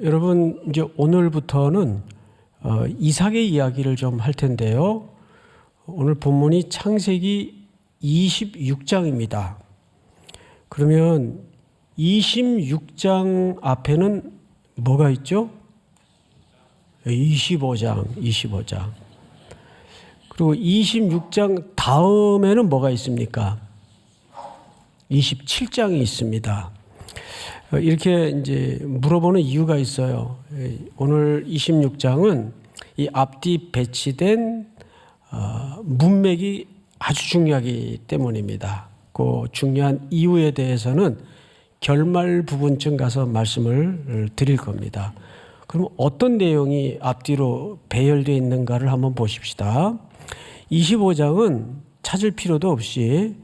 여러분 이제 오늘부터는 이삭의 이야기를 좀 할 텐데요. 오늘 본문이 창세기 26장입니다. 그러면 26장 앞에는 뭐가 있죠? 25장. 그리고 26장 다음에는 뭐가 있습니까? 27장이 있습니다. 이렇게 이제 물어보는 이유가 있어요. 오늘 26장은 이 앞뒤 배치된 문맥이 아주 중요하기 때문입니다. 그 중요한 이유에 대해서는 결말 부분쯤 가서 말씀을 드릴 겁니다. 그럼 어떤 내용이 앞뒤로 배열되어 있는가를 한번 보십시다. 25장은 찾을 필요도 없이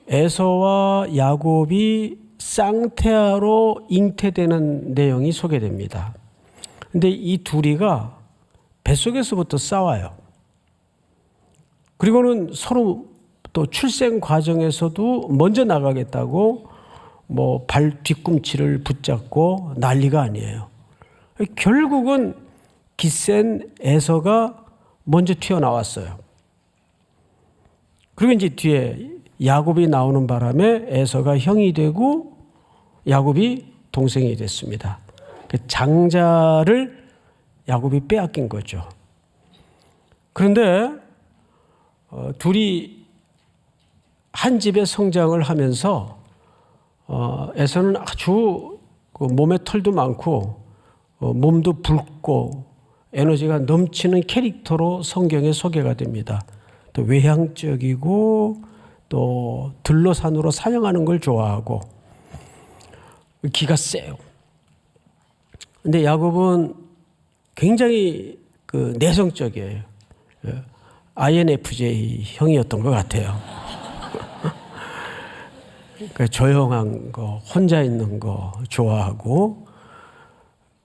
에서와 야곱이 쌍태아로 잉태되는 내용이 소개됩니다. 근데 이 둘이가 뱃속에서부터 싸워요. 그리고는 서로 또 출생 과정에서도 먼저 나가겠다고 뭐 발 뒤꿈치를 붙잡고 난리가 아니에요. 결국은 기센 에서가 먼저 튀어나왔어요. 그리고 이제 뒤에 야곱이 나오는 바람에 에서가 형이 되고 야곱이 동생이 됐습니다. 그 장자를 야곱이 빼앗긴 거죠. 그런데 둘이 한 집에 성장을 하면서 에서는 아주 몸에 털도 많고 몸도 붉고 에너지가 넘치는 캐릭터로 성경에 소개가 됩니다. 또 외향적이고 또 들로산으로 사냥하는 걸 좋아하고 기가 세요. 근데 야곱은 굉장히 내성적이에요. INFJ 형이었던 것 같아요. 조용한 거, 혼자 있는 거 좋아하고.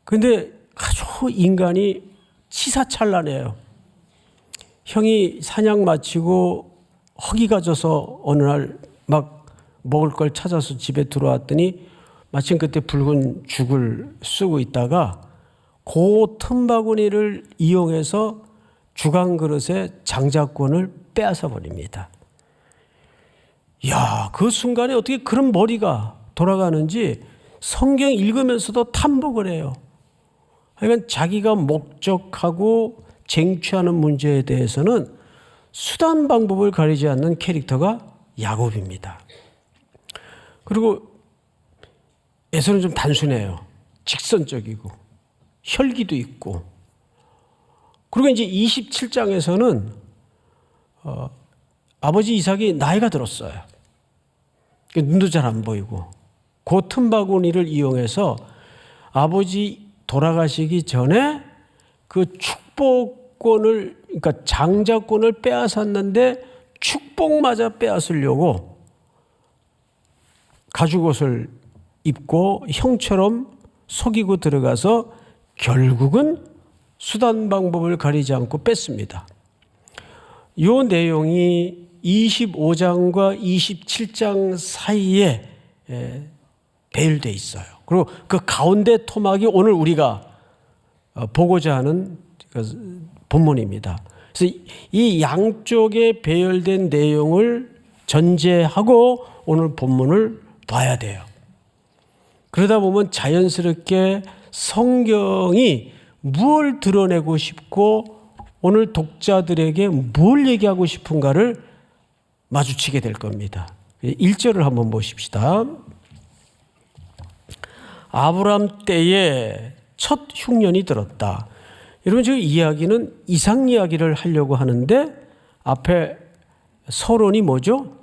근데 아주 인간이 치사찬란해요. 형이 사냥 마치고 허기가 져서 어느 날 막 먹을 걸 찾아서 집에 들어왔더니 마침 그때 붉은 죽을 쓰고 있다가 그 틈바구니를 이용해서 주간 그릇에 장자권을 빼앗아 버립니다. 야, 그 순간에 어떻게 그런 머리가 돌아가는지 성경 읽으면서도 탐복을 해요. 그러니까 자기가 목적하고 쟁취하는 문제에 대해서는 수단 방법을 가리지 않는 캐릭터가 야곱입니다. 그리고 에서는 좀 단순해요. 직선적이고 혈기도 있고. 그리고 이제 27장에서는 아버지 이삭이 나이가 들었어요. 눈도 잘 안 보이고 그 틈바구니를 이용해서 아버지 돌아가시기 전에 그 축복권을, 그러니까 장자권을 빼앗았는데 축복마저 빼앗으려고 가죽옷을 입고 형처럼 속이고 들어가서 결국은 수단 방법을 가리지 않고 뺐습니다. 이 내용이 25장과 27장 사이에 배열되어 있어요. 그리고 그 가운데 토막이 오늘 우리가 보고자 하는 본문입니다. 그래서 이 양쪽에 배열된 내용을 전제하고 오늘 본문을 봐야 돼요. 그러다 보면 자연스럽게 성경이 무엇을 드러내고 싶고 오늘 독자들에게 뭘 얘기하고 싶은가를 마주치게 될 겁니다. 1절을 한번 보십시다. 아브람 때에 첫 흉년이 들었다. 여러분, 지금 이야기는 이삭 이야기를 하려고 하는데 앞에 서론이 뭐죠?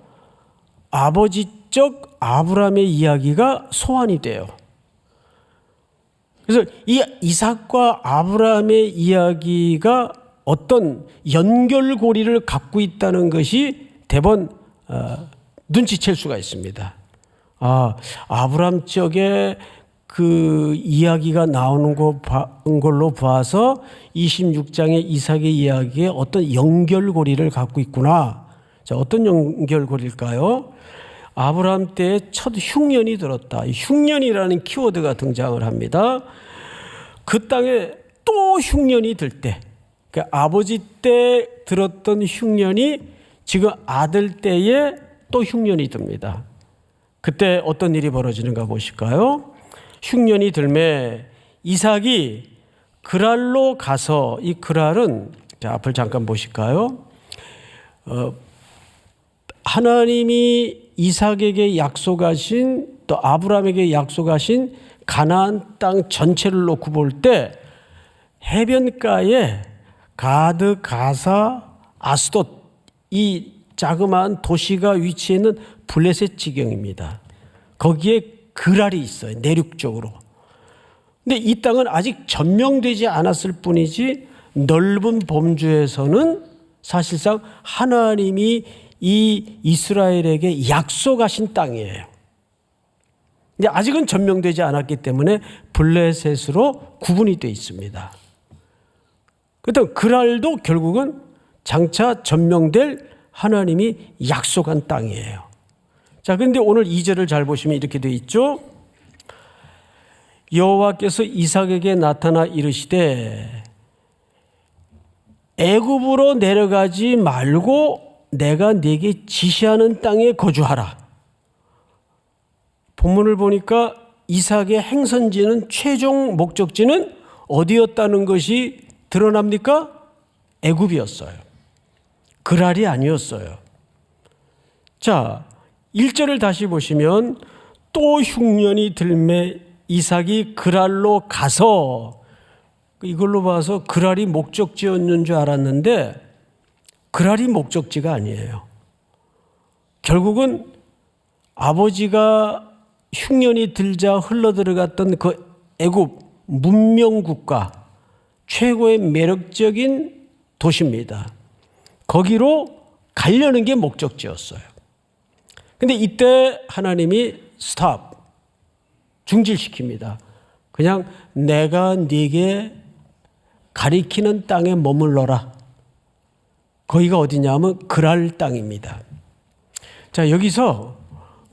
아버지적 아브람의 이야기가 소환이 돼요. 그래서 이 이삭과 아브람의 이야기가 어떤 연결고리를 갖고 있다는 것이 대번 눈치챌 수가 있습니다. 아브람 쪽에 그 이야기가 나오는 걸로 봐서 26장의 이삭의 이야기에 어떤 연결고리를 갖고 있구나. 자, 어떤 연결고리일까요? 아브라함 때에 첫 흉년이 들었다. 흉년이라는 키워드가 등장을 합니다. 그 땅에 또 흉년이 들 때, 그러니까 아버지 때 들었던 흉년이 지금 아들 때에 또 흉년이 듭니다. 그때 어떤 일이 벌어지는가 보실까요? 흉년이 들매 이삭이 그랄로 가서, 이 그랄은, 자, 앞을 잠깐 보실까요? 하나님이 이삭에게 약속하신, 또 아브라함에게 약속하신 가나안 땅 전체를 놓고 볼 때 해변가에 가드, 가사, 아스돗, 이 자그마한 도시가 위치해 있는 블레셋 지경입니다. 거기에 그랄이 있어요, 내륙 쪽으로. 근데 이 땅은 아직 점령되지 않았을 뿐이지 넓은 범주에서는 사실상 하나님이 이 이스라엘에게 약속하신 땅이에요. 근데 아직은 점령되지 않았기 때문에 블레셋으로 구분이 되어 있습니다. 그렇다면 그랄도 결국은 장차 점령될 하나님이 약속한 땅이에요. 자, 그런데 오늘 2절을 잘 보시면 이렇게 되어 있죠. 여호와께서 이삭에게 나타나 이르시되 애굽으로 내려가지 말고 내가 네게 지시하는 땅에 거주하라. 본문을 보니까 이삭의 행선지는, 최종 목적지는 어디였다는 것이 드러납니까? 애굽이었어요. 그랄이 아니었어요. 자, 1절을 다시 보시면 또 흉년이 들매 이삭이 그랄로 가서, 이걸로 봐서 그랄이 목적지였는 줄 알았는데 그랄이 목적지가 아니에요. 결국은 아버지가 흉년이 들자 흘러들어갔던 그 애굽 문명국가, 최고의 매력적인 도시입니다. 거기로 가려는 게 목적지였어요. 근데 이때 하나님이 스탑, 중지시킵니다. 그냥 내가 네게 가리키는 땅에 머물러라. 거기가 어디냐면 그랄 땅입니다. 자, 여기서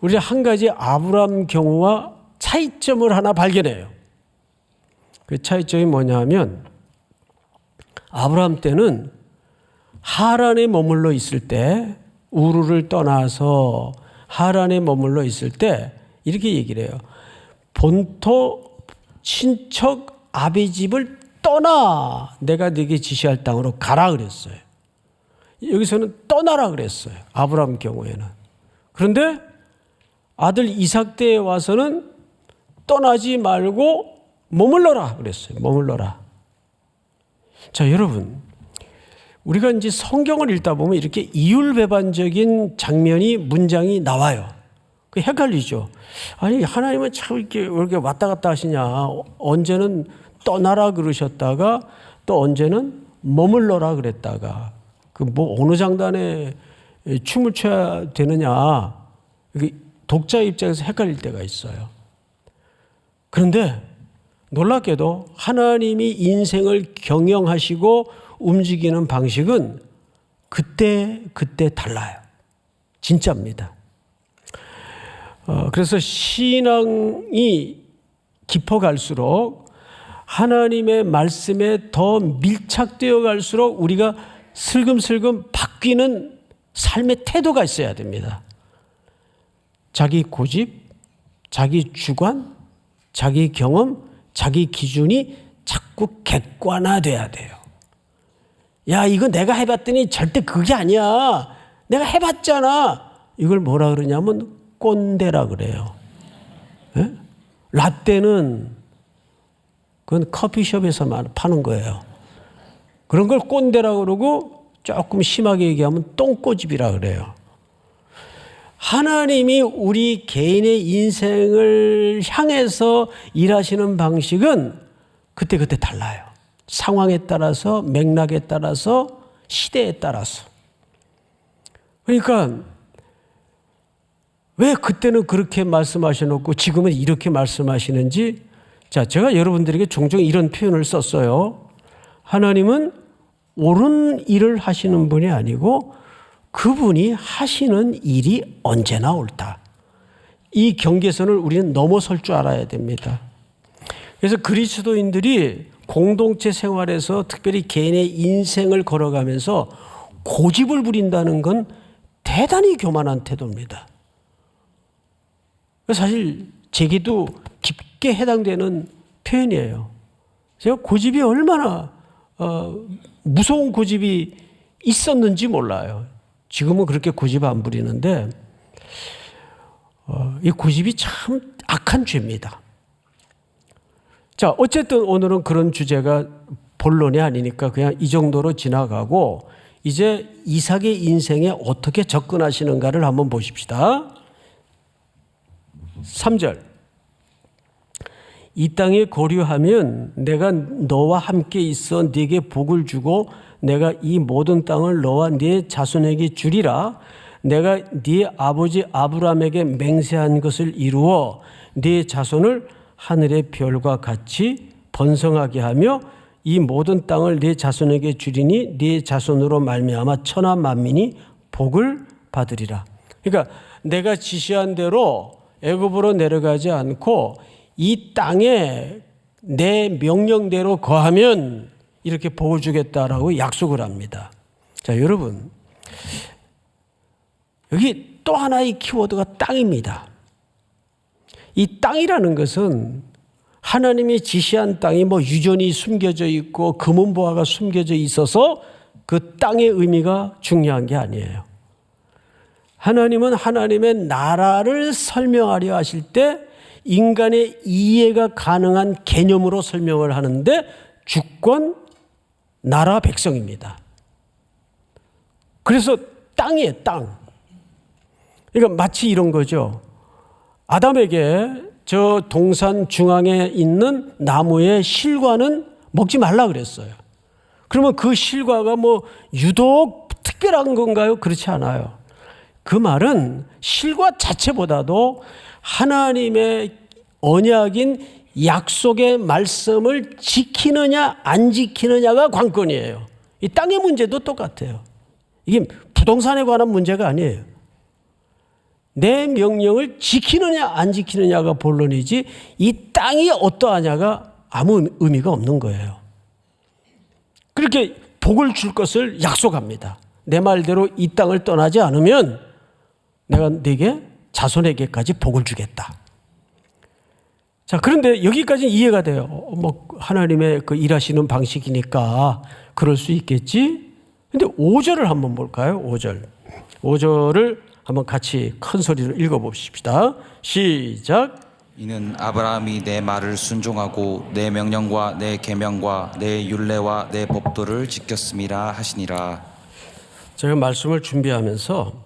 우리가 한 가지 아브라함 경우와 차이점을 하나 발견해요. 그 차이점이 뭐냐면 아브라함 때는 하란에 머물러 있을 때, 우르를 떠나서 하란에 머물러 있을 때 이렇게 얘기를 해요. 본토 친척 아비 집을 떠나, 내가 네게 지시할 땅으로 가라 그랬어요. 여기서는 떠나라 그랬어요, 아브라함 경우에는. 그런데 아들 이삭 때에 와서는 떠나지 말고 머물러라 그랬어요. 머물러라. 자, 여러분, 우리가 이제 성경을 읽다 보면 이렇게 이율배반적인 장면이, 문장이 나와요. 그 헷갈리죠. 아니, 하나님은 참 이렇게 왜 이렇게 왔다 갔다 하시냐. 언제는 떠나라 그러셨다가 또 언제는 머물러라 그랬다가, 그 뭐 어느 장단에 춤을 춰야 되느냐. 독자 입장에서 헷갈릴 때가 있어요. 그런데 놀랍게도 하나님이 인생을 경영하시고 움직이는 방식은 그때 달라요. 진짜입니다. 그래서 신앙이 깊어갈수록, 하나님의 말씀에 더 밀착되어 갈수록 우리가 슬금슬금 바뀌는 삶의 태도가 있어야 됩니다. 자기 고집, 자기 주관, 자기 경험, 자기 기준이 자꾸 객관화돼야 돼요. 야, 이거 내가 해봤더니 절대 그게 아니야. 내가 해봤잖아. 이걸 뭐라 그러냐면 꼰대라 그래요. 네? 라떼는 그건 커피숍에서만 파는 거예요. 그런 걸 꼰대라 그러고 조금 심하게 얘기하면 똥꼬집이라 그래요. 하나님이 우리 개인의 인생을 향해서 일하시는 방식은 그때그때 달라요. 상황에 따라서, 맥락에 따라서, 시대에 따라서. 그러니까 왜 그때는 그렇게 말씀하셔놓고 지금은 이렇게 말씀하시는지, 자, 제가 여러분들에게 종종 이런 표현을 썼어요. 하나님은 옳은 일을 하시는 분이 아니고 그분이 하시는 일이 언제나 옳다. 이 경계선을 우리는 넘어설 줄 알아야 됩니다. 그래서 그리스도인들이 공동체 생활에서 특별히 개인의 인생을 걸어가면서 고집을 부린다는 건 대단히 교만한 태도입니다. 사실 제게도 깊게 해당되는 표현이에요. 제가 고집이 얼마나 무서운 고집이 있었는지 몰라요. 지금은 그렇게 고집 안 부리는데 이 고집이 참 악한 죄입니다. 자, 어쨌든 오늘은 그런 주제가 본론이 아니니까 그냥 이 정도로 지나가고 이제 이삭의 인생에 어떻게 접근하시는가를 한번 보십시다. 3절. 이 땅에 거류하면 내가 너와 함께 있어 네게 복을 주고 내가 이 모든 땅을 너와 네 자손에게 주리라. 내가 네 아버지 아브라함에게 맹세한 것을 이루어 네 자손을 하늘의 별과 같이 번성하게 하며 이 모든 땅을 네 자손에게 주리니 네 자손으로 말미암아 천하 만민이 복을 받으리라. 그러니까 내가 지시한 대로 애굽으로 내려가지 않고 이 땅에 내 명령대로 거하면 이렇게 복을 주겠다라고 약속을 합니다. 자, 여러분, 여기 또 하나의 키워드가 땅입니다. 이 땅이라는 것은 하나님이 지시한 땅이 뭐 유전이 숨겨져 있고 금은보화가 숨겨져 있어서 그 땅의 의미가 중요한 게 아니에요. 하나님은 하나님의 나라를 설명하려 하실 때 인간의 이해가 가능한 개념으로 설명을 하는데 주권, 나라, 백성입니다. 그래서 땅이에요, 땅. 그러니까 마치 이런 거죠. 아담에게 저 동산 중앙에 있는 나무의 실과는 먹지 말라 그랬어요. 그러면 그 실과가 뭐 유독 특별한 건가요? 그렇지 않아요. 그 말은 실과 자체보다도 하나님의 언약인 약속의 말씀을 지키느냐 안 지키느냐가 관건이에요. 이 땅의 문제도 똑같아요. 이게 부동산에 관한 문제가 아니에요. 내 명령을 지키느냐 안 지키느냐가 본론이지 이 땅이 어떠하냐가 아무 의미가 없는 거예요. 그렇게 복을 줄 것을 약속합니다. 내 말대로 이 땅을 떠나지 않으면 내가 네게 자손에게까지 복을 주겠다. 자, 그런데 여기까지 이해가 돼요. 뭐 하나님의 그 일하시는 방식이니까 그럴 수 있겠지. 근데 5절을 한번 볼까요? 5절. 5절을 한번 같이 큰 소리로 읽어봅시다. 시작. 이는 아브라함이 내 말을 순종하고 내 명령과 내 계명과 내 율례와 내 법도를 지켰음이라 하시니라. 제가 말씀을 준비하면서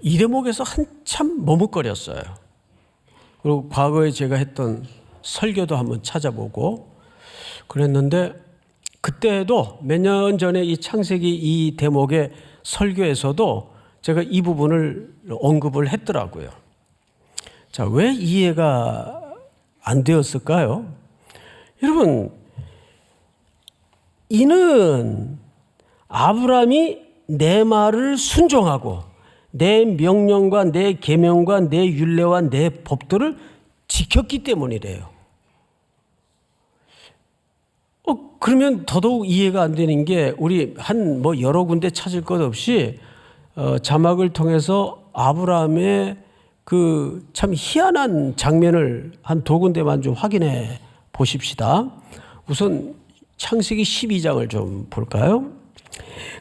이 대목에서 한참 머뭇거렸어요. 그리고 과거에 제가 했던 설교도 한번 찾아보고 그랬는데 그때도 몇 년 전에 이 창세기 이 대목의 설교에서도 제가 이 부분을 언급을 했더라고요. 자, 왜 이해가 안 되었을까요? 여러분, 이는 아브라함이 내 말을 순종하고 내 명령과 내 계명과 내 율례와 내 법도를 지켰기 때문이래요. 그러면 더더욱 이해가 안 되는 게 우리 한 뭐 여러 군데 찾을 것 없이 자막을 통해서 아브라함의 그 참 희한한 장면을 한 두 군데만 좀 확인해 보십시다. 우선 창세기 12장을 좀 볼까요?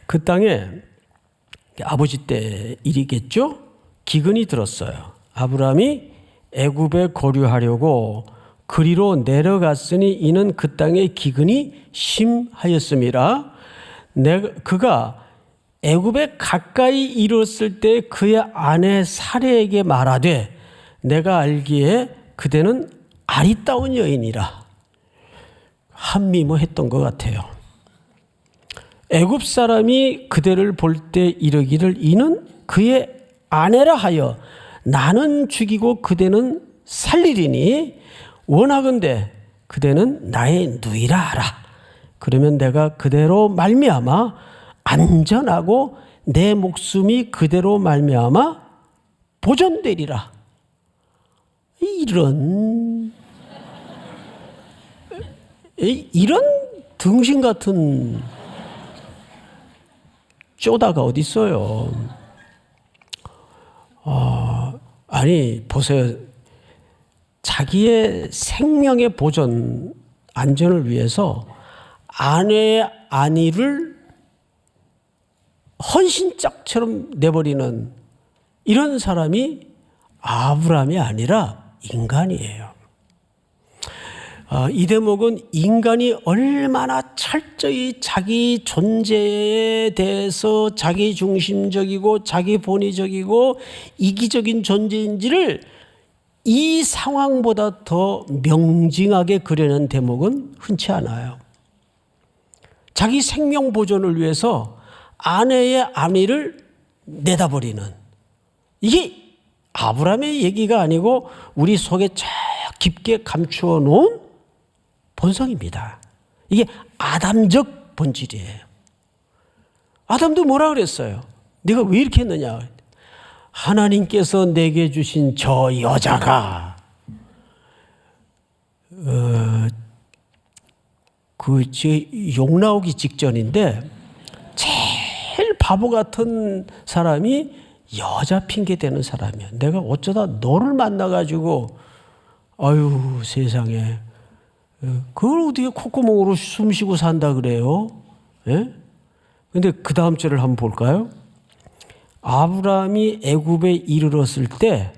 그 땅에 아버지 때 일이겠죠? 기근이 들었어요. 아브라함이 애굽에 거류하려고 그리로 내려갔으니 이는 그 땅에 기근이 심하였음이라. 그가 애굽에 가까이 이르렀을 때 그의 아내 사레에게 말하되 내가 알기에 그대는 아리따운 여인이라. 한미모했던 것 같아요. 애굽 사람이 그대를 볼 때 이르기를 이는 그의 아내라 하여 나는 죽이고 그대는 살리리니 원하건대 그대는 나의 누이라 하라. 그러면 내가 그대로 말미암아 안전하고 내 목숨이 그대로 말미암아 보존되리라. 이런 이런 등신 같은 쪼다가 어디 있어요? 아니 보세요. 자기의 생명의 보존, 안전을 위해서 아내의 안위를 헌신짝처럼 내버리는 이런 사람이 아브라함이 아니라 인간이에요. 이 대목은 인간이 얼마나 철저히 자기 존재에 대해서 자기 중심적이고 자기 본의적이고 이기적인 존재인지를 이 상황보다 더 명징하게 그려낸 대목은 흔치 않아요. 자기 생명 보존을 위해서 아내의 안위를 내다버리는, 이게 아브라함의 얘기가 아니고 우리 속에 쫙 깊게 감추어 놓은 본성입니다. 이게 아담적 본질이에요. 아담도 뭐라 그랬어요? 네가 왜 이렇게 했느냐? 하나님께서 내게 주신 저 여자가 욕 나오기 직전인데 제일 바보 같은 사람이 여자 핑계 대는 사람이야. 내가 어쩌다 너를 만나가지고 아유 세상에 그걸 어떻게 콧구멍으로 숨 쉬고 산다 그래요? 예? 근데 그 다음 절을 한번 볼까요? 아브라함이 애굽에 이르렀을 때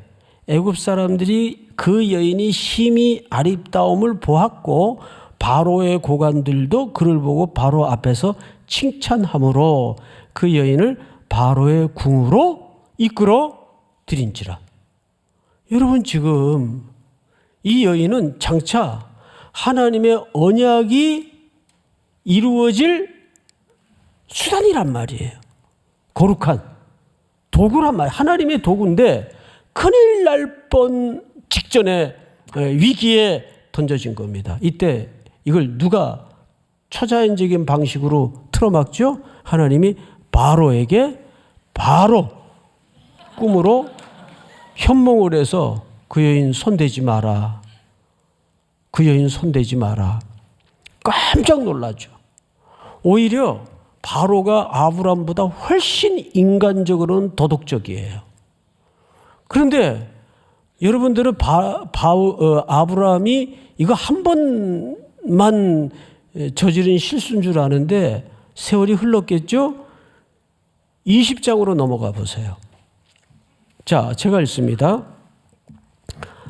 애굽 사람들이 그 여인이 심히 아름다움을 보았고 바로의 고관들도 그를 보고 바로 앞에서 칭찬함으로 그 여인을 바로의 궁으로 이끌어 들인지라. 여러분 지금 이 여인은 장차 하나님의 언약이 이루어질 수단이란 말이에요. 거룩한 도구란 말이에요. 하나님의 도구인데 큰일 날 뻔 직전에 위기에 던져진 겁니다. 이때 이걸 누가 초자연적인 방식으로 틀어막죠? 하나님이 바로에게 바로 꿈으로 현몽을 해서 그 여인 손대지 마라. 그 여인 손대지 마라. 깜짝 놀라죠. 오히려 바로가 아브라함보다 훨씬 인간적으로는 도덕적이에요. 그런데 여러분들은 아브라함이 이거 한 번만 저지른 실수인 줄 아는데 세월이 흘렀겠죠? 20장으로 넘어가 보세요. 자, 제가 읽습니다.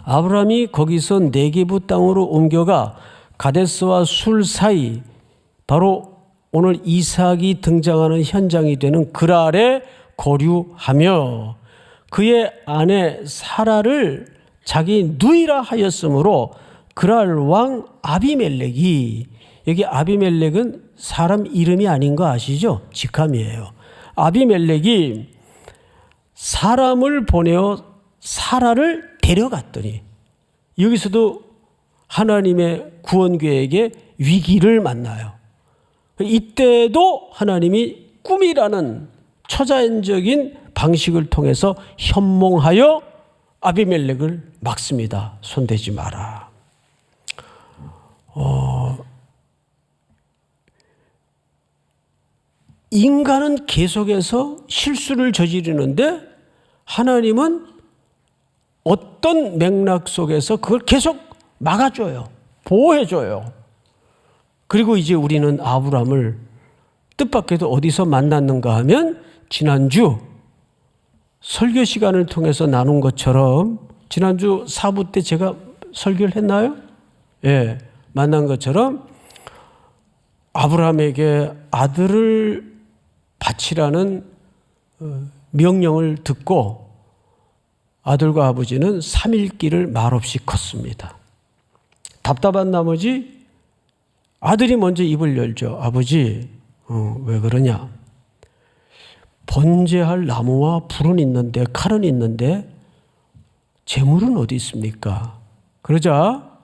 아브라함이 거기서 네게부 땅으로 옮겨가 가데스와 술 사이, 바로 오늘 이삭이 등장하는 현장이 되는 그랄에 거류하며 그의 아내 사라를 자기 누이라 하였으므로 그랄 왕 아비멜렉이, 여기 아비멜렉은 사람 이름이 아닌 거 아시죠? 직함이에요. 아비멜렉이 사람을 보내어 사라를 데려갔더니 여기서도 하나님의 구원 계획의 위기를 만나요. 이때도 하나님이 꿈이라는 초자연적인 방식을 통해서 현몽하여 아비멜렉을 막습니다. 손대지 마라. 인간은 계속해서 실수를 저지르는데 하나님은 어떤 맥락 속에서 그걸 계속 막아줘요. 보호해줘요. 그리고 이제 우리는 아브라함을 뜻밖에도 어디서 만났는가 하면 지난주 설교 시간을 통해서 나눈 것처럼, 지난주 4부 때 제가 설교를 했나요? 예, 만난 것처럼 아브라함에게 아들을 바치라는 명령을 듣고 아들과 아버지는 3일길을 말없이 걷습니다. 답답한 나머지 아들이 먼저 입을 열죠. 아버지, 왜 그러냐? 번제할 나무와 불은 있는데, 칼은 있는데 재물은 어디 있습니까? 그러자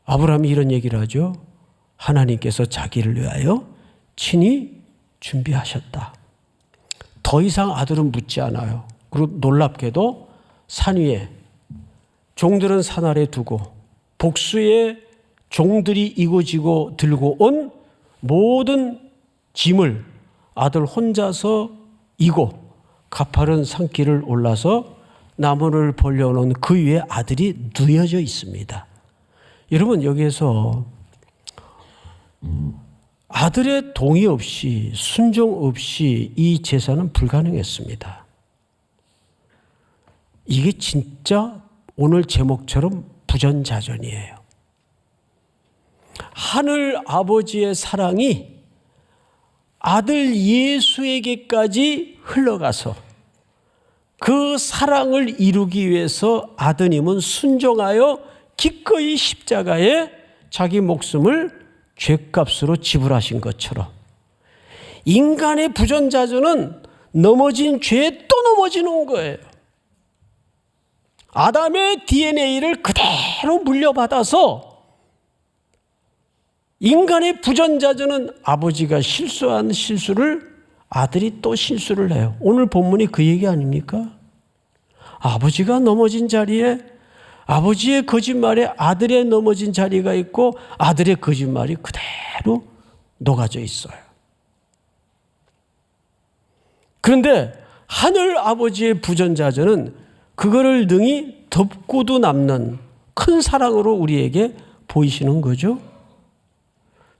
아브라함이 이런 얘기를 하죠. 하나님께서 자기를 위하여 친히 준비하셨다. 더 이상 아들은 묻지 않아요. 그리고 놀랍게도 산 위에, 종들은 산 아래 두고 복수의 종들이 이고지고 들고 온 모든 짐을 아들 혼자서 이고 가파른 산길을 올라서 나무를 벌려놓은 그 위에 아들이 누워져 있습니다. 여러분, 여기에서 아들의 동의 없이, 순종 없이 이 제사는 불가능했습니다. 이게 진짜 오늘 제목처럼 부전자전이에요. 하늘 아버지의 사랑이 아들 예수에게까지 흘러가서 그 사랑을 이루기 위해서 아드님은 순종하여 기꺼이 십자가에 자기 목숨을 죄값으로 지불하신 것처럼 인간의 부전자전은 넘어진 죄에 또 넘어지는 거예요. 아담의 DNA를 그대로 물려받아서 인간의 부전자전은 아버지가 실수한 실수를 아들이 또 실수를 해요. 오늘 본문이 그 얘기 아닙니까? 아버지가 넘어진 자리에 아버지의 거짓말에 아들의 넘어진 자리가 있고 아들의 거짓말이 그대로 녹아져 있어요. 그런데 하늘 아버지의 부전자전은 그거를 능히 덮고도 남는 큰 사랑으로 우리에게 보이시는 거죠.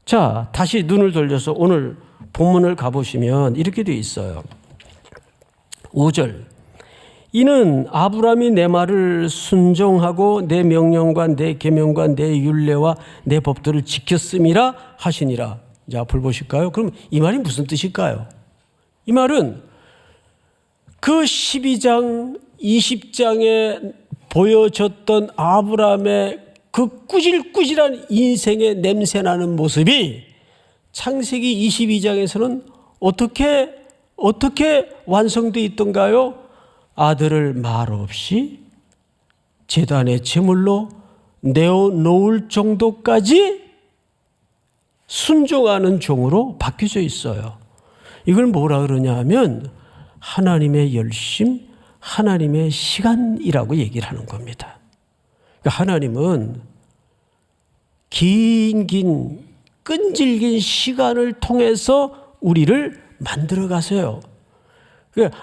자, 다시 눈을 돌려서 오늘 본문을 가보시면 이렇게 되어 있어요. 5절. 이는 아브라함이 내 말을 순종하고 내 명령과 내 계명과 내 율례와 내 법도를 지켰음이라 하시니라. 자, 앞을 보실까요? 그럼 이 말이 무슨 뜻일까요? 이 말은 그 12장, 20장에 보여졌던 아브라함의 그 꾸질꾸질한 인생의 냄새나는 모습이 창세기 22장에서는 어떻게 완성되어 있던가요? 아들을 말 없이 제단의 제물로 내어놓을 정도까지 순종하는 종으로 바뀌어져 있어요. 이걸 뭐라 그러냐 하면 하나님의 열심, 하나님의 시간이라고 얘기를 하는 겁니다. 그러니까 하나님은 긴 끈질긴 시간을 통해서 우리를 만들어 가세요.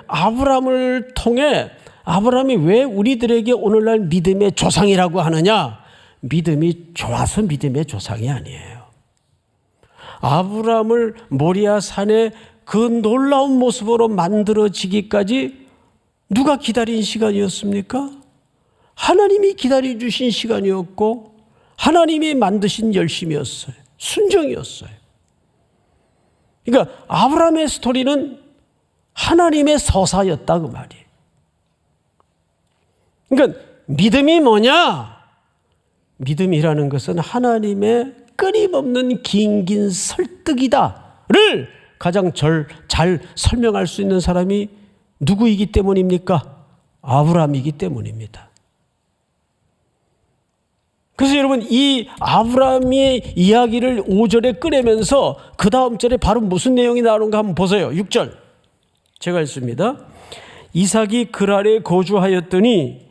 아브라함을 통해 아브라함이 왜 우리들에게 오늘날 믿음의 조상이라고 하느냐? 믿음이 좋아서 믿음의 조상이 아니에요. 아브라함을 모리아 산에 그 놀라운 모습으로 만들어지기까지 누가 기다린 시간이었습니까? 하나님이 기다려주신 시간이었고 하나님이 만드신 열심이었어요. 순종이었어요. 그러니까 아브라함의 스토리는 하나님의 서사였다 그 말이에요. 그러니까 믿음이 뭐냐? 믿음이라는 것은 하나님의 끊임없는 긴 설득이다를 가장 잘 설명할 수 있는 사람이 누구이기 때문입니까? 아브라함이기 때문입니다. 그래서 여러분 이 아브라함의 이야기를 5절에 꺼내면서 그 다음 절에 바로 무슨 내용이 나오는가 한번 보세요. 6절 제가 읽습니다. 이삭이 그랄에 거주하였더니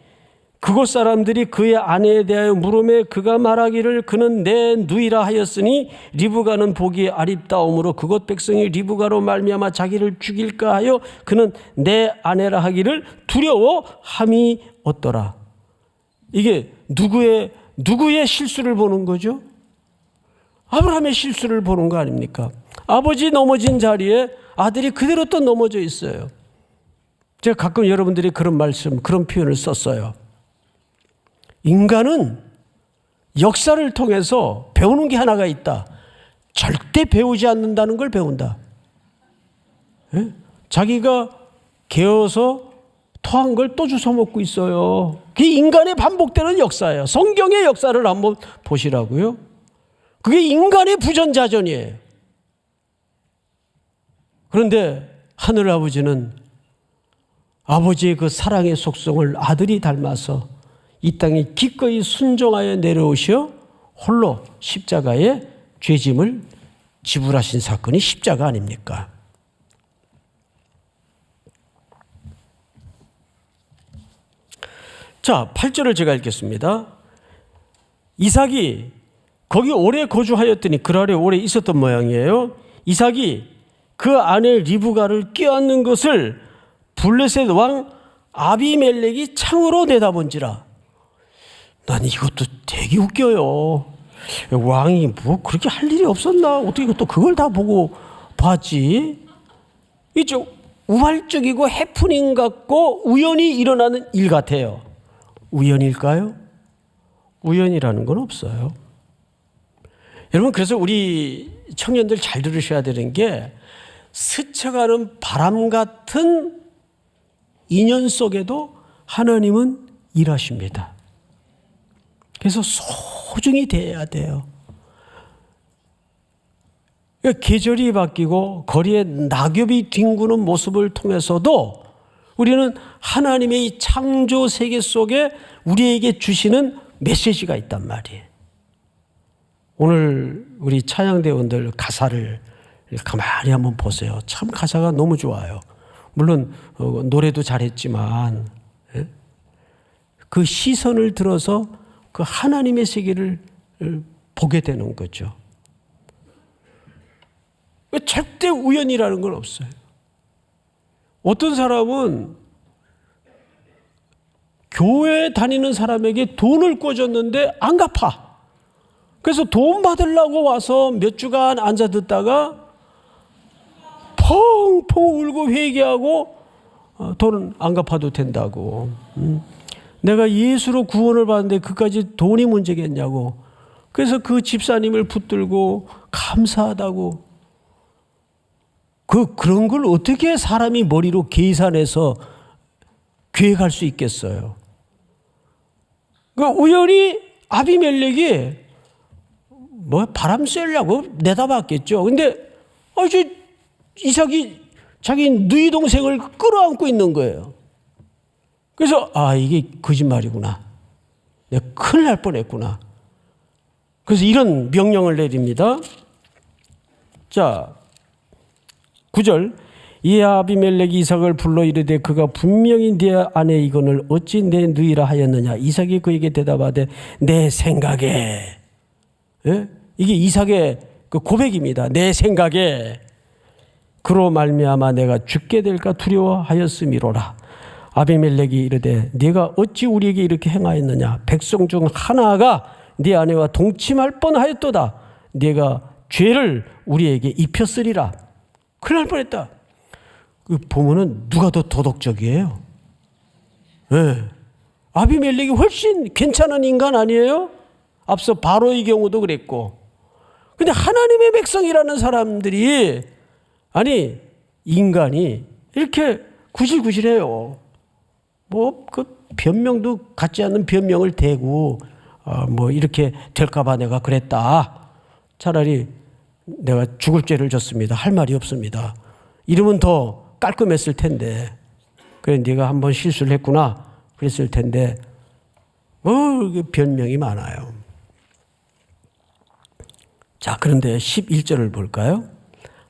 그곳 사람들이 그의 아내에 대하여 물음에 그가 말하기를 그는 내 누이라 하였으니 리브가는 보기에 아립다움으로 그곳 백성이 리브가로 말미암아 자기를 죽일까 하여 그는 내 아내라 하기를 두려워함이 없더라. 이게 누구의 실수를 보는 거죠? 아브라함의 실수를 보는 거 아닙니까? 아버지 넘어진 자리에 아들이 그대로 또 넘어져 있어요. 제가 가끔 여러분들이 그런 말씀, 그런 표현을 썼어요. 인간은 역사를 통해서 배우는 게 하나가 있다. 절대 배우지 않는다는 걸 배운다. 예? 자기가 개어서 토한 걸 또 주워 먹고 있어요. 그게 인간의 반복되는 역사예요. 성경의 역사를 한번 보시라고요. 그게 인간의 부전자전이에요. 그런데 하늘아버지는 아버지의 그 사랑의 속성을 아들이 닮아서 이 땅에 기꺼이 순종하여 내려오셔 홀로 십자가에 죄짐을 지불하신 사건이 십자가 아닙니까? 자, 8절을 제가 읽겠습니다. 이삭이 거기 오래 거주하였더니 그랄에 오래 있었던 모양이에요. 이삭이 그 아내 리브가를 껴안는 것을 블레셋 왕 아비멜렉이 창으로 내다본지라. 난 이것도 되게 웃겨요. 왕이 뭐 그렇게 할 일이 없었나? 어떻게 또 그걸 다 보고 봤지? 이좀 우발적이고 해프닝 같고 우연히 일어나는 일 같아요. 우연일까요? 우연이라는 건 없어요. 여러분, 그래서 우리 청년들 잘 들으셔야 되는 게, 스쳐가는 바람 같은 인연 속에도 하나님은 일하십니다. 그래서 소중히 대해야 돼요. 그러니까 계절이 바뀌고 거리에 낙엽이 뒹구는 모습을 통해서도 우리는 하나님의 이 창조 세계 속에 우리에게 주시는 메시지가 있단 말이에요. 오늘 우리 찬양대원들 가사를 가만히 한번 보세요. 참 가사가 너무 좋아요. 물론 노래도 잘했지만 그 시선을 들어서 그 하나님의 세계를 보게 되는 거죠. 절대 우연이라는 건 없어요. 어떤 사람은 교회 다니는 사람에게 돈을 꿔줬는데 안 갚아. 그래서 돈 받으려고 와서 몇 주간 앉아 듣다가 펑펑 울고 회개하고 돈은 안 갚아도 된다고. 내가 예수로 구원을 받는데 그까지 돈이 문제겠냐고. 그래서 그 집사님을 붙들고 감사하다고. 그런 걸 어떻게 사람이 머리로 계산해서 계획할 수 있겠어요? 우연히 아비멜렉이 바람 쐬려고 내다봤겠죠. 근데 이삭이 자기 누이 동생을 끌어안고 있는 거예요. 그래서 이게 거짓말이구나. 내가 큰일 날 뻔했구나. 그래서 이런 명령을 내립니다. 자, 9절. 이에 아비멜렉이 이삭을 불러 이르되 그가 분명히 네 아내 이건을 어찌 내 누이라 하였느냐. 이삭이 그에게 대답하되 내 생각에. 예? 이게 이삭의 그 고백입니다. 내 생각에 그로 말미암아 내가 죽게 될까 두려워하였음이로라. 아비멜렉이 이르되 네가 어찌 우리에게 이렇게 행하였느냐. 백성 중 하나가 네 아내와 동침할 뻔하였도다. 네가 죄를 우리에게 입혔으리라. 큰일 날 뻔했다. 보면은 누가 더 도덕적이에요? 네. 아비멜렉이 훨씬 괜찮은 인간 아니에요? 앞서 바로의 경우도 그랬고. 근데 하나님의 백성이라는 사람들이, 인간이 이렇게 구실구실해요. 그 변명도 갖지 않는 변명을 대고, 이렇게 될까봐 내가 그랬다. 차라리 내가 죽을 죄를 졌습니다. 할 말이 없습니다. 이러면 더 깔끔했을 텐데. 그래, 네가 한번 실수를 했구나. 그랬을 텐데, 변명이 많아요. 자, 그런데 11절을 볼까요?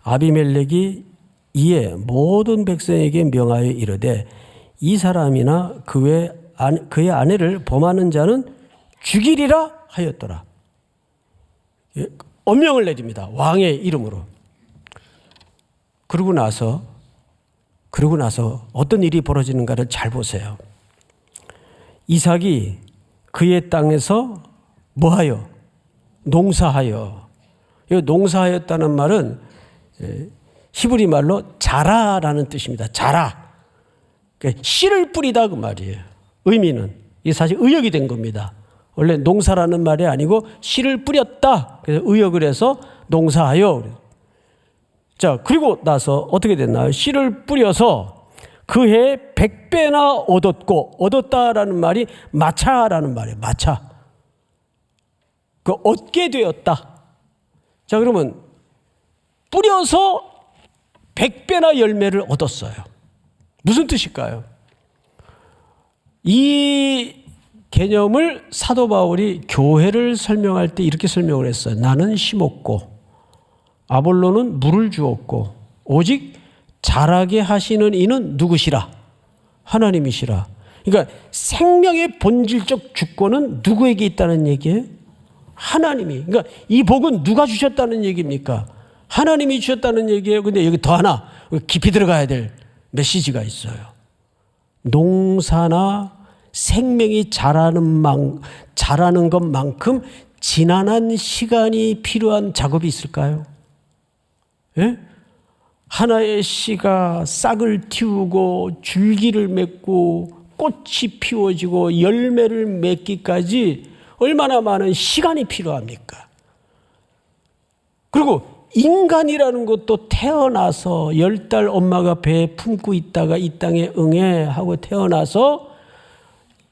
아비멜렉이 이에 모든 백성에게 명하여 이르되 이 사람이나 그의 아내를 범하는 자는 죽이리라 하였더라. 엄명을 내립니다. 왕의 이름으로. 그러고 나서 어떤 일이 벌어지는가를 잘 보세요. 이삭이 그의 땅에서 뭐하여? 농사하여. 이 농사하였다는 말은 히브리 말로 자라라는 뜻입니다. 자라. 그러니까 씨를 뿌리다 그 말이에요. 의미는. 이게 사실 의역이 된 겁니다. 원래 농사라는 말이 아니고 씨를 뿌렸다. 그래서 의역을 해서 농사하여. 자, 그리고 나서 어떻게 됐나요? 씨를 뿌려서 그 해에 100배나 얻었고, 얻었다라는 말이 마차라는 말이에요. 마차. 얻게 되었다. 자, 그러면 뿌려서 100배나 열매를 얻었어요. 무슨 뜻일까요? 이 개념을 사도 바울이 교회를 설명할 때 이렇게 설명을 했어요. 나는 심었고 아볼로는 물을 주었고 오직 자라게 하시는 이는 누구시라? 하나님이시라. 그러니까 생명의 본질적 주권은 누구에게 있다는 얘기예요? 하나님이. 그러니까 이 복은 누가 주셨다는 얘기입니까? 하나님이 주셨다는 얘기예요. 근데 여기 더 하나 깊이 들어가야 될 메시지가 있어요. 농사나 생명이 자라는 것만큼 지난한 시간이 필요한 작업이 있을까요? 예? 하나의 씨가 싹을 틔우고 줄기를 맺고 꽃이 피워지고 열매를 맺기까지 얼마나 많은 시간이 필요합니까? 그리고 인간이라는 것도 태어나서 10달 엄마가 배에 품고 있다가 이 땅에 응애 하고 태어나서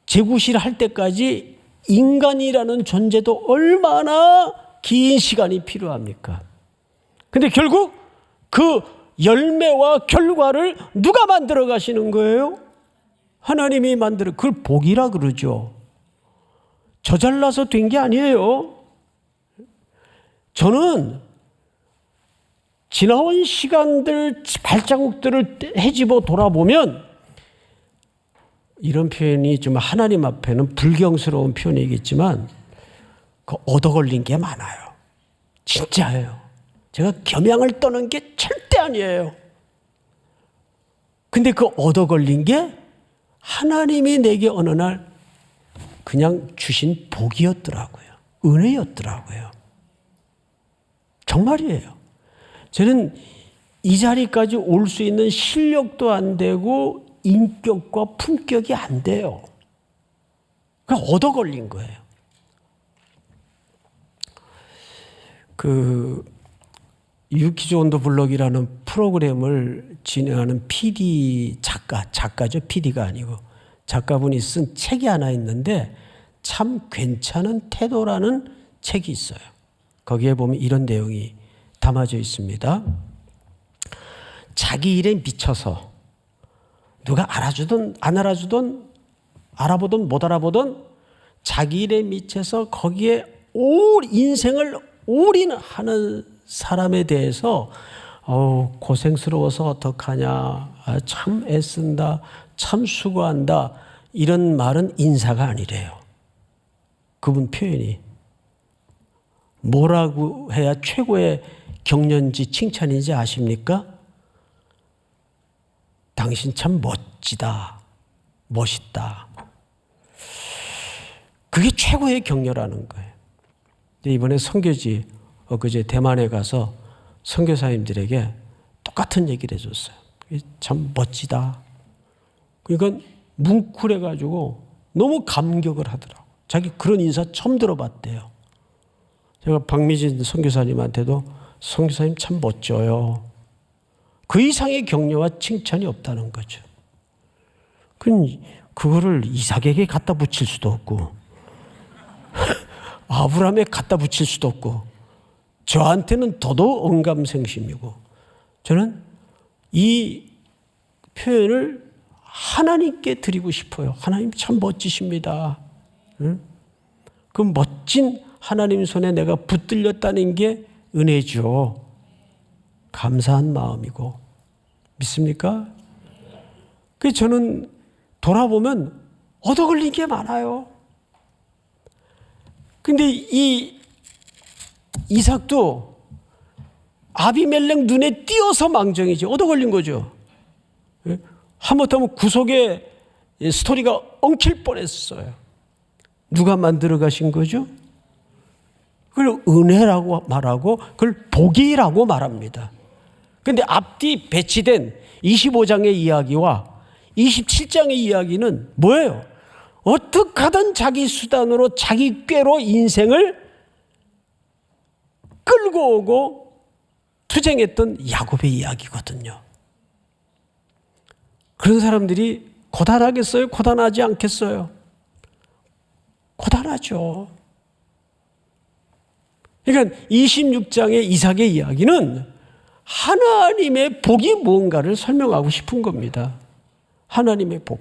제구실 할 때까지 인간이라는 존재도 얼마나 긴 시간이 필요합니까? 근데 결국 그 열매와 결과를 누가 만들어 가시는 거예요? 하나님이 그걸 복이라 그러죠. 저 잘나서 된 게 아니에요. 저는 지나온 시간들, 발자국들을 헤집어 돌아보면 이런 표현이 좀 하나님 앞에는 불경스러운 표현이겠지만 얻어 걸린 게 많아요. 진짜예요. 제가 겸양을 떠는 게 절대 아니에요. 근데 그 얻어 걸린 게 하나님이 내게 어느 날 그냥 주신 복이었더라고요. 은혜였더라고요. 정말이에요. 저는 이 자리까지 올 수 있는 실력도 안 되고 인격과 품격이 안 돼요. 그냥 얻어 걸린 거예요. 유키즈 온 더 블럭이라는 프로그램을 진행하는 작가죠. PD가 아니고 작가분이 쓴 책이 하나 있는데 참 괜찮은 태도라는 책이 있어요. 거기에 보면 이런 내용이 담아져 있습니다. 자기 일에 미쳐서 누가 알아주든 안 알아주든 알아보든 못 알아보든 자기 일에 미쳐서 거기에 인생을 올인하는 사람에 대해서 고생스러워서 어떡하냐, 참 애쓴다, 참 수고한다, 이런 말은 인사가 아니래요. 그분 표현이 뭐라고 해야 최고의 격려인지 칭찬인지 아십니까? 당신 참 멋지다, 멋있다. 그게 최고의 격려라는 거예요. 이번에 선교지 그제 대만에 가서 선교사님들에게 똑같은 얘기를 해줬어요. 참 멋지다. 그러니까 뭉클해가지고 너무 감격을 하더라고. 자기 그런 인사 처음 들어봤대요. 제가 박미진 선교사님한테도 선교사님 참 멋져요. 그 이상의 격려와 칭찬이 없다는 거죠. 그거를 이삭에게 갖다 붙일 수도 없고 아브라함에 갖다 붙일 수도 없고 저한테는 더더욱 언감생심이고 저는 이 표현을 하나님께 드리고 싶어요. 하나님 참 멋지십니다. 응? 그 멋진 하나님 손에 내가 붙들렸다는 게 은혜죠. 감사한 마음이고. 믿습니까? 그래서 저는 돌아보면 얻어 걸린 게 많아요. 근데 이 이삭도 아비멜렉 눈에 띄어서 망정이지 얻어 걸린 거죠. 하마터면 구속의 스토리가 엉킬 뻔했어요. 누가 만들어 가신 거죠? 그걸 은혜라고 말하고 그걸 복이라고 말합니다. 그런데 앞뒤 배치된 25장의 이야기와 27장의 이야기는 뭐예요? 어떻게 하든 자기 수단으로 자기 꾀로 인생을 끌고 오고 투쟁했던 야곱의 이야기거든요. 그런 사람들이 고단하겠어요? 고단하지 않겠어요? 고단하죠. 그러니까 26장의 이삭의 이야기는 하나님의 복이 무언가를 설명하고 싶은 겁니다. 하나님의 복.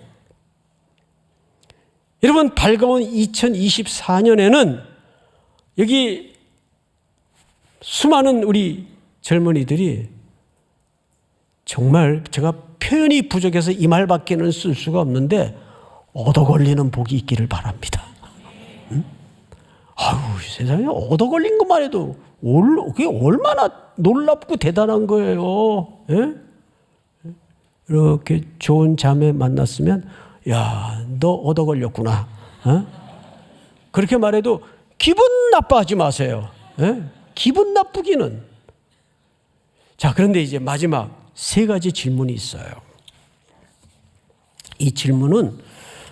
여러분, 밝아온 2024년에는 여기 수많은 우리 젊은이들이 정말 제가 표현이 부족해서 이 말밖에는 쓸 수가 없는데 얻어 걸리는 복이 있기를 바랍니다. 응? 아유, 세상에 얻어 걸린 것만 해도 그게 얼마나 놀랍고 대단한 거예요. 예? 이렇게 좋은 자매 만났으면, 야, 너 얻어 걸렸구나. 어? 그렇게 말해도 기분 나빠하지 마세요. 예? 기분 나쁘기는. 자, 그런데 이제 마지막 3가지 질문이 있어요. 이 질문은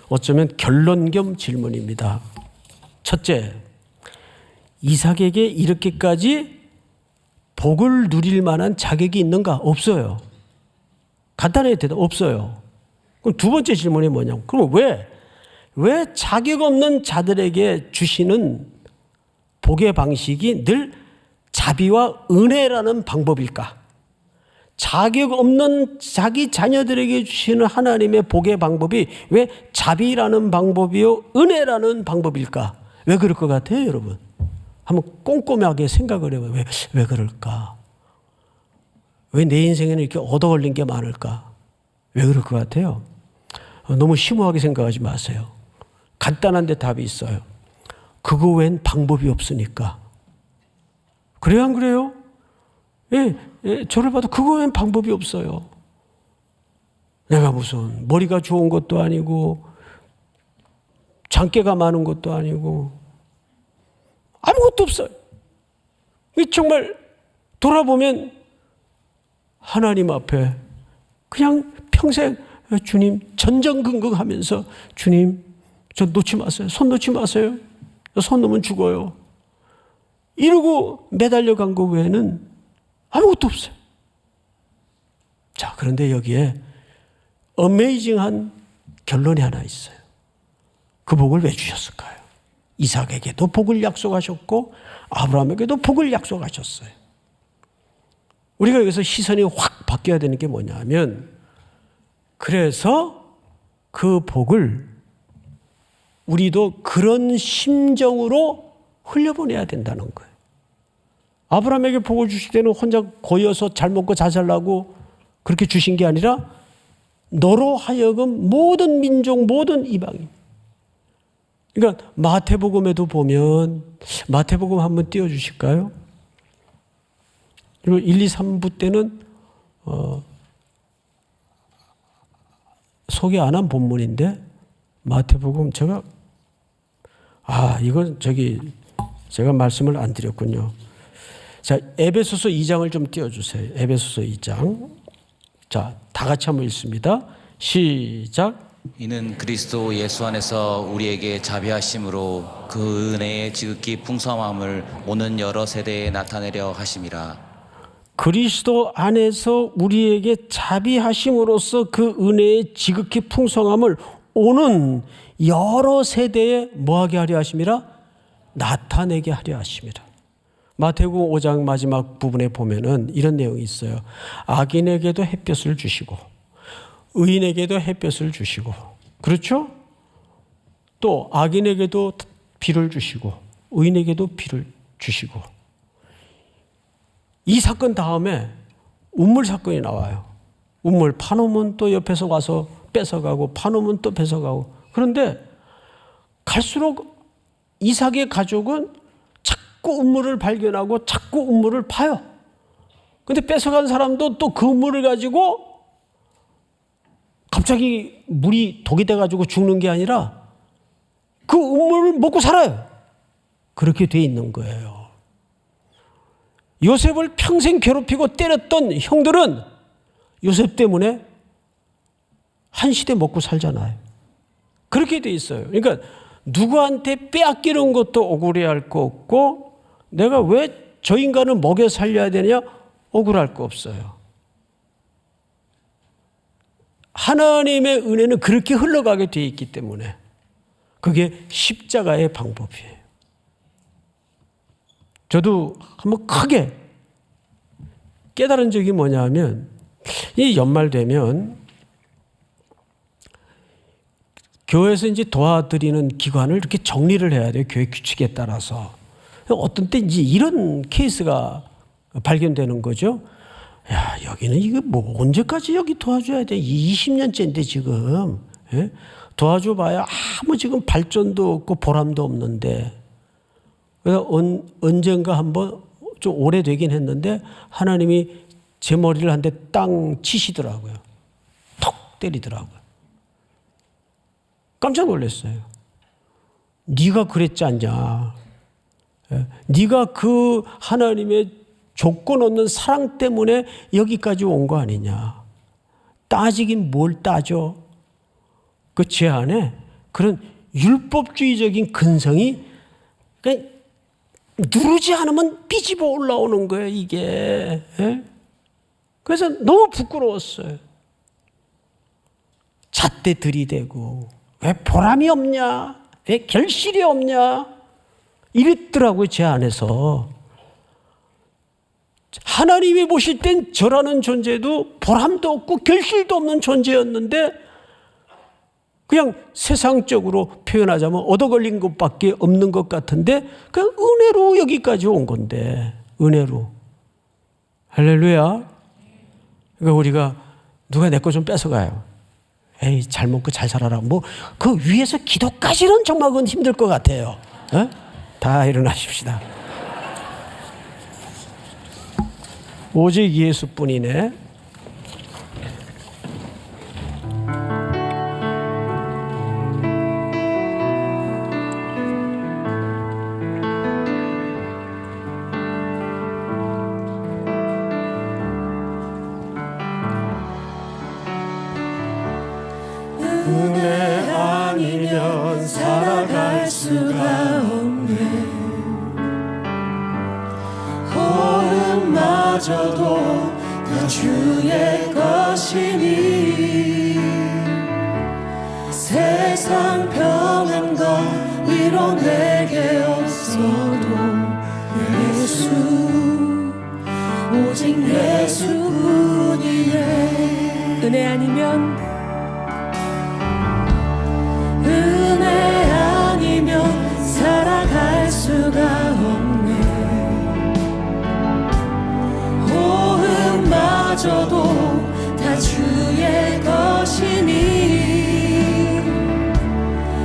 어쩌면 결론 겸 질문입니다. 첫째, 이삭에게 이렇게까지 복을 누릴 만한 자격이 있는가? 없어요. 간단하게 대답, 없어요. 그럼 2번째 질문이 뭐냐면, 그럼 왜 자격 없는 자들에게 주시는 복의 방식이 늘 자비와 은혜라는 방법일까? 자격 없는 자기 자녀들에게 주시는 하나님의 복의 방법이 왜 자비라는 방법이요, 은혜라는 방법일까? 왜 그럴 것 같아요, 여러분? 한번 꼼꼼하게 생각을 해봐요. 왜 그럴까? 왜 내 인생에는 이렇게 얻어 걸린 게 많을까? 왜 그럴 것 같아요? 너무 심오하게 생각하지 마세요. 간단한데 답이 있어요. 그거 외엔 방법이 없으니까. 그래요, 안 그래요? 예, 저를 봐도 그거 외엔 방법이 없어요. 내가 무슨 머리가 좋은 것도 아니고 장깨가 많은 것도 아니고 아무것도 없어요. 정말 돌아보면 하나님 앞에 그냥 평생 주님 전전긍긍하면서 주님 저 놓지 마세요. 손 놓지 마세요. 손 놓으면 죽어요. 이러고 매달려 간 거 외에는 아무것도 없어요. 자, 그런데 여기에 어메이징한 결론이 하나 있어요. 그 복을 왜 주셨을까요? 이삭에게도 복을 약속하셨고 아브라함에게도 복을 약속하셨어요. 우리가 여기서 시선이 확 바뀌어야 되는 게 뭐냐면, 그래서 그 복을 우리도 그런 심정으로 흘려보내야 된다는 거예요. 아브라함에게 복을 주실 때는 혼자 고여서 잘 먹고 잘 살라고 그렇게 주신 게 아니라 너로 하여금 모든 민족, 모든 이방인. 그러니까 마태복음에도 보면, 마태복음 한번 띄워주실까요? 그리고 1, 2, 3부 때는 소개 안 한 본문인데, 마태복음 이건 제가 말씀을 안 드렸군요. 자, 에베소서 2장을 좀 띄워주세요. 에베소서 2장. 자, 다 같이 한번 읽습니다. 시작. 이는 그리스도 예수 안에서 우리에게 자비하심으로 그 은혜의 지극히 풍성함을 오는 여러 세대에 나타내려 하심이라. 그리스도 안에서 우리에게 자비하심으로써 그 은혜의 지극히 풍성함을 오는 여러 세대에 뭐하게 하려 하심이라? 나타내게 하려 하심이라. 마태복음 5장 마지막 부분에 보면은 이런 내용이 있어요. 악인에게도 햇볕을 주시고 의인에게도 햇볕을 주시고, 그렇죠? 또 악인에게도 비를 주시고 의인에게도 비를 주시고. 이 사건 다음에 운물 사건이 나와요. 운물 파놓으면 또 옆에서 와서 뺏어가고 파놓으면 또 뺏어가고. 그런데 갈수록 이삭의 가족은 자꾸 운물을 발견하고 자꾸 운물을 파요. 그런데 뺏어간 사람도 또 그 운물을 가지고 갑자기 물이 독이 돼가지고 죽는 게 아니라 그 운물을 먹고 살아요. 그렇게 돼 있는 거예요. 요셉을 평생 괴롭히고 때렸던 형들은 요셉 때문에 한 시대 먹고 살잖아요. 그렇게 돼 있어요. 그러니까 누구한테 빼앗기는 것도 억울해할 거 없고, 내가 왜 저 인간을 먹여 살려야 되냐? 억울할 거 없어요. 하나님의 은혜는 그렇게 흘러가게 돼 있기 때문에 그게 십자가의 방법이에요. 저도 한번 크게 깨달은 적이 뭐냐면, 이 연말 되면 교회에서 이제 도와드리는 기관을 이렇게 정리를 해야 돼요. 교회 규칙에 따라서. 어떤 때 이제 이런 케이스가 발견되는 거죠. 야, 여기는 이거 뭐 언제까지 여기 도와줘야 돼? 20년째인데 지금. 예? 도와줘봐야 아무 지금 발전도 없고 보람도 없는데 그래서 언젠가 한번 좀 오래되긴 했는데 하나님이 제 머리를 한 대 땅 치시더라고요. 톡 때리더라고요. 깜짝 놀랐어요. 네가 그랬지 않냐. 네가 그 하나님의 조건 없는 사랑 때문에 여기까지 온 거 아니냐. 따지긴 뭘 따져. 그 제 안에 그런 율법주의적인 근성이 그냥 누르지 않으면 삐집어 올라오는 거예요, 이게. 그래서 너무 부끄러웠어요. 잣대 들이대고 왜 보람이 없냐, 왜 결실이 없냐 이랬더라고요, 제 안에서. 하나님이 보실 땐 저라는 존재도 보람도 없고 결실도 없는 존재였는데 그냥 세상적으로 표현하자면 얻어 걸린 것밖에 없는 것 같은데 그냥 은혜로 여기까지 온 건데, 은혜로. 할렐루야. 그러니까 우리가 누가 내 거 좀 뺏어가요. 에이, 잘 먹고 잘 살아라. 뭐 그 위에서 기도까지는 정말 그건 힘들 것 같아요. 다 일어나십시다. 오직 예수뿐이네. 은혜 아니면 살아갈 수가 없네. 호흡마저도 다 주의 것이니 세상 평안과 위로 내게 없어도 예수, 오직 예수뿐이네. 은혜 아니면 살아갈 수가 없네. 호흡마저도 다 주의 것이니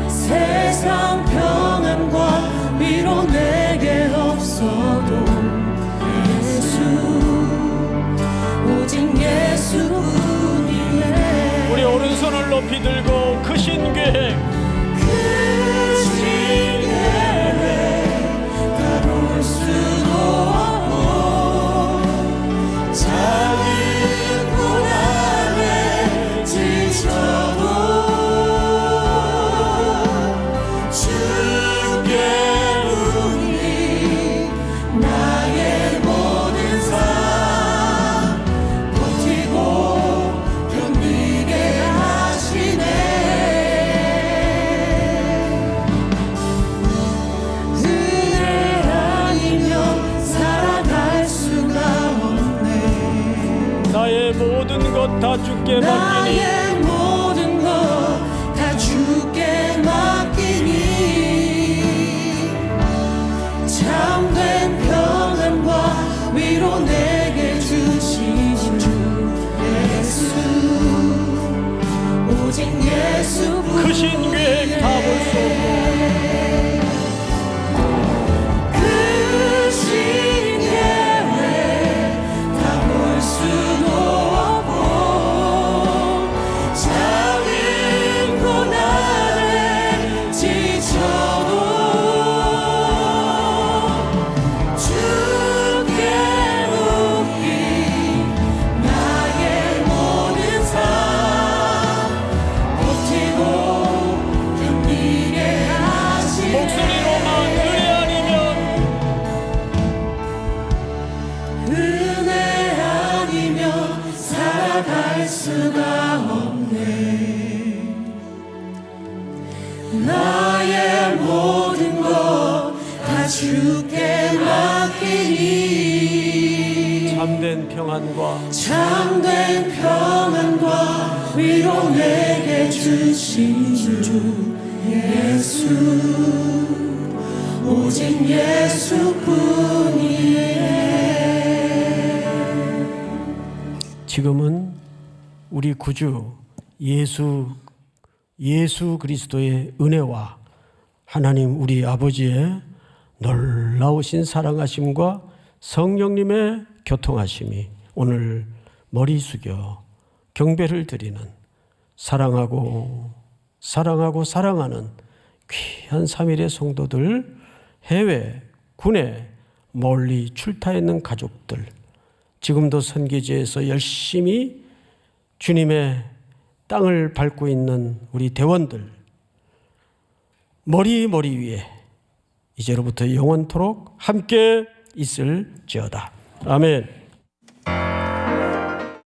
세상 평안과 위로 내게 없어도 예수, 오직 예수뿐이네. 우리 오른손을 높이 들고 크신 계획, 가볼 수도 없고 작은 고난에 지쳐도 주께 묻니 나의 모든 삶 버티고 견디게 하시네. 나의 모든 것 다 주께 맡기니 나의 모든 것 다 주께 맡기니 참된 평안과 위로 내게 주시는 주 예수, 오직 예수뿐. 크신 계획 다 볼 수 없고 크신 계획 다 볼 수도 없고 작은 고난에 지쳐도 주께 묻기 나의 모든 삶 버티고 견디게 하시네. 목소리로만 은혜 아니면 은혜 아니면 살아갈 수가 없네. 나의 모든 것 다 주께 맡기니 참된 평안과 참된 평안과 위로 내게 주신 주 예수, 오직 예수뿐이네. 지금은 우리 구주 예수 그리스도의 은혜와 하나님 우리 아버지의 놀라우신 사랑하심과 성령님의 교통하심이 오늘 머리 숙여 경배를 드리는 사랑하고 사랑하는 귀한 3일의 성도들, 해외, 군에 멀리 출타 있는 가족들, 지금도 선기지에서 열심히 주님의 땅을 밟고 있는 우리 대원들, 머리 위에 이제로부터 영원토록 함께 있을지어다. 아멘.